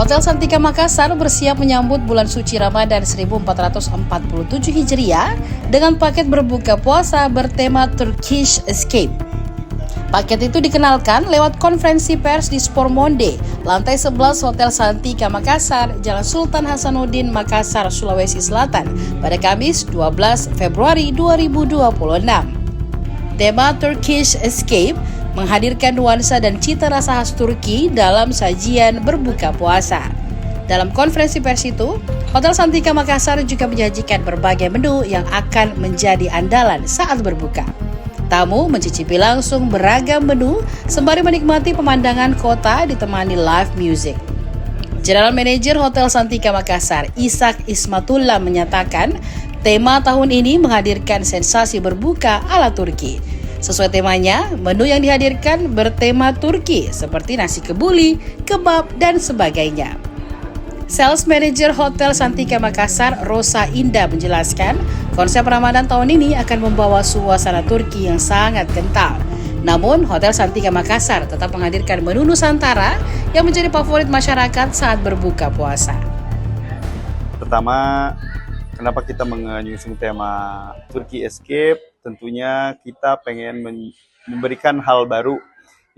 Hotel Santika Makassar bersiap menyambut bulan suci Ramadan 1447 Hijriah dengan paket berbuka puasa bertema Turkish Escape. Paket itu dikenalkan lewat konferensi pers di Sport Monde, lantai 11 Hotel Santika Makassar, Jalan Sultan Hasanuddin, Makassar, Sulawesi Selatan pada Kamis 12 Februari 2026. Tema Turkish Escape menghadirkan nuansa dan cita rasa khas Turki dalam sajian berbuka puasa. Dalam konferensi pers itu, Hotel Santika Makassar juga menyajikan berbagai menu yang akan menjadi andalan saat berbuka. Tamu mencicipi langsung beragam menu sembari menikmati pemandangan kota ditemani live music. General Manager Hotel Santika Makassar, Ishak Ismatullah menyatakan, tema tahun ini menghadirkan sensasi berbuka ala Turki. Sesuai temanya, menu yang dihadirkan bertema Turki seperti nasi kebuli, kebab, dan sebagainya. Sales Manager Hotel Santika Makassar, Rosa Indah menjelaskan, konsep Ramadan tahun ini akan membawa suasana Turki yang sangat kental. Namun, Hotel Santika Makassar tetap menghadirkan menu Nusantara yang menjadi favorit masyarakat saat berbuka puasa. Pertama, kenapa kita mengusung tema Turki Escape? Tentunya kita pengen memberikan hal baru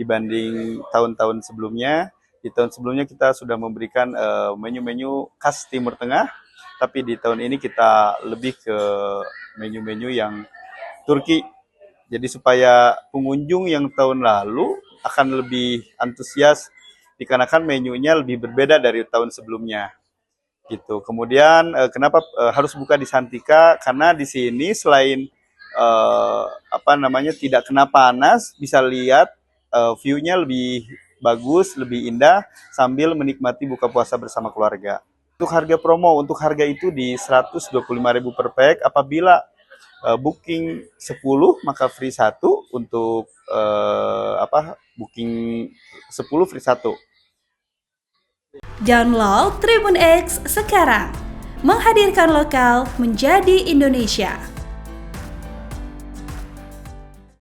dibanding tahun-tahun sebelumnya. Di tahun sebelumnya kita sudah memberikan menu-menu khas Timur Tengah, tapi di tahun ini kita lebih ke menu-menu yang Turki. Jadi supaya pengunjung yang tahun lalu akan lebih antusias dikarenakan menunya lebih berbeda dari tahun sebelumnya. Gitu. Kemudian kenapa harus buka di Santika? Karena di sini selain tidak kena panas, bisa lihat view-nya lebih bagus, lebih indah sambil menikmati buka puasa bersama keluarga. Untuk harga promo, untuk harga itu di 125.000 per pack. Apabila booking 10 maka free 1 untuk booking 10 free 1. Download Tribun X sekarang. Menghadirkan lokal menjadi Indonesia.